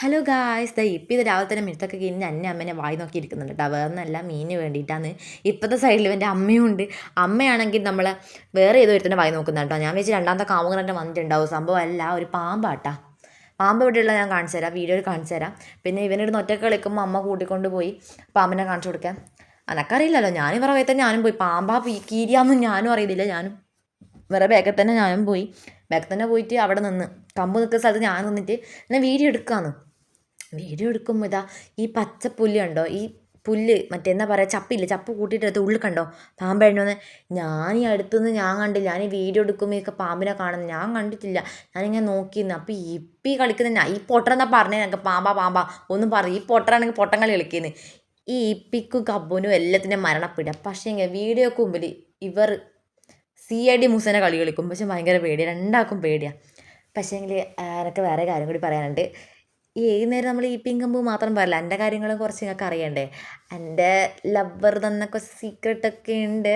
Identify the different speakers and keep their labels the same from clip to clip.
Speaker 1: Hello guys ഇപ്പം ഇത് രാവിലെ തന്നെ മിനിത്തൊക്കെ കഴിഞ്ഞ് അന്നെ അമ്മേനെ വായി നോക്കി ഇരിക്കുന്നുണ്ട് കേട്ടോ. വേറൊന്നല്ല, മീനിന് വേണ്ടിയിട്ടാണ്. ഇപ്പോഴത്തെ സൈഡിൽ എൻ്റെ അമ്മയും ഉണ്ട്. അമ്മയാണെങ്കിൽ നമ്മളെ വേറെ ഏതോ ഒരുത്തന്നെ വായി നോക്കുന്നത് കേട്ടോ. ഞാൻ വെച്ച് രണ്ടാമത്തെ കാമുകനെ വന്നിട്ടുണ്ടാവും. സംഭവം അല്ല, ഒരു പാമ്പാട്ടാ. പാമ്പ് ഇവിടെയുള്ള ഞാൻ കാണിച്ചു തരാം, വീഡിയോയിൽ കാണിച്ചു തരാം. പിന്നെ ഇവനിടുന്ന് ഒറ്റയ്ക്ക് കളിക്കുമ്പോൾ അമ്മ കൂട്ടിക്കൊണ്ട് പോയി പാമ്പിനെ കാണിച്ചു കൊടുക്കാൻ. അനക്കറിയില്ലല്ലോ, ഞാനും വേറെ വേഗം തന്നെ ഞാനും പോയി. പാമ്പാ കീരിയാന്നും ഞാനും അറിയില്ല. ഞാനും വേറെ ബാക്കിൽ തന്നെ ഞാനും പോയി. ബാക്കിൽ തന്നെ പോയിട്ട് അവിടെ നിന്ന് കമ്പ് നിൽക്കുന്ന സ്ഥലത്ത് ഞാൻ നിന്നിട്ട് എന്നെ വീഡിയോ എടുക്കാമെന്ന്. വീഡിയോ എടുക്കുമ്പോൾ ഇതാ ഈ പച്ച പുല്ല് കണ്ടോ, ഈ പുല്ല് മറ്റേ എന്താ പറയുക, ചപ്പില്ലേ, ചപ്പ് കൂട്ടിയിട്ട് ഉള്ളിൽ കണ്ടോ പാമ്പെണ്ണോന്ന്. ഞാൻ ഈ അടുത്തുനിന്ന് ഞാൻ കണ്ടില്ല. ഞാൻ ഈ വീഡിയോ എടുക്കുമ്പോഴൊക്കെ പാമ്പിനെ കാണുന്നത് ഞാൻ കണ്ടിട്ടില്ല. ഞാനിങ്ങനെ നോക്കിയിരുന്നു. അപ്പോൾ ഇപ്പം ഈ കളിക്കുന്ന ഈ പൊട്ടറെന്നാ പറഞ്ഞത്. ഞങ്ങൾക്ക് പാമ്പാ പാമ്പാ ഒന്നും പറയും. ഈ പൊട്ടറാണെങ്കിൽ പൊട്ടൻ കളി കളിക്കുന്നത്. ഈ ഇപ്പിക്കും കബ്ബുനും എല്ലാത്തിനും മരണപ്പെടുക. പക്ഷേ വീഡിയോക്ക് മുമ്പിൽ ഇവർ CID മൂസേനെ കളി കളിക്കും. പക്ഷെ ഭയങ്കര പേടിയാണ്, രണ്ടാൾക്കും പേടിയാണ്. പക്ഷേങ്കിൽ എനിക്ക് വേറെ കാര്യം കൂടി പറയാനുണ്ട്. ഈ ഏത് നേരം നമ്മൾ ഈ പിങ്കമ്പ് മാത്രം പറയില്ല, എൻ്റെ കാര്യങ്ങളും കുറച്ച് നിങ്ങൾക്ക് അറിയണ്ടേ. എൻ്റെ ലവർ തന്നെ കുറച്ച് സീക്രട്ടൊക്കെ ഉണ്ട്,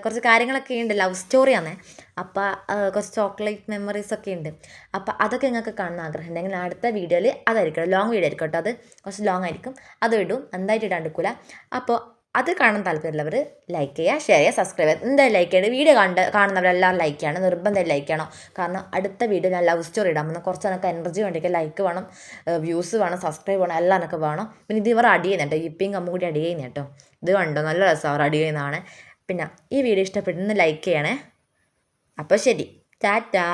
Speaker 1: കുറച്ച് കാര്യങ്ങളൊക്കെ ഉണ്ട്, ലവ് സ്റ്റോറിയാണ്. അപ്പോൾ കുറച്ച് ചോക്ലേറ്റ് മെമ്മറീസൊക്കെ ഉണ്ട്. അപ്പോൾ അതൊക്കെ നിങ്ങൾക്ക് കാണുന്ന ആഗ്രഹം ഉണ്ടെങ്കിൽ അടുത്ത വീഡിയോയിൽ അതായിരിക്കും, ലോങ് വീഡിയോ ആയിരിക്കും കേട്ടോ. അത് കുറച്ച് ലോങ് ആയിരിക്കും, അത് ഇടും, എന്തായിട്ട് ഇടാണ്ടിരിക്കില്ല. അപ്പോൾ അത് കാണാൻ താല്പര്യമുള്ളവർ ലൈക്ക് ചെയ്യുക, ഷെയർ ചെയ്യുക, സബ്സ്ക്രൈബ് ചെയ്യുക. എന്തായാലും ലൈക്ക് ചെയ്യണം. വീഡിയോ കാണുന്നവരെല്ലാം ലൈക്ക് ചെയ്യണം, നിർബന്ധം ലൈക്ക് ചെയ്യണം. കാരണം അടുത്ത വീഡിയോ ഞാൻ ലവ് സ്റ്റോറി ഇടാൻ പോകുന്നത്. കുറച്ച് എനിക്ക് എനർജി വേണ്ടിയിട്ട് ലൈക്ക് വേണം, വ്യൂസ് വേണം, സബ്സ്ക്രൈബ് വേണം, എല്ലാം എനിക്ക് വേണം. പിന്നെ ഇത് ഇവർ അടി ചെയ്യുന്നുണ്ട്, ഇപ്പിയും കമ്മും കൂടി അടി ചെയ്യുന്ന കേട്ടോ. ഇത് കണ്ടോ, നല്ല രസം അവർ അടി ചെയ്യുന്നതാണ്. പിന്നെ ഈ വീഡിയോ ഇഷ്ടപ്പെട്ടെന്ന് ലൈക്ക് ചെയ്യണേ. അപ്പോൾ ശരി, ടാറ്റാ.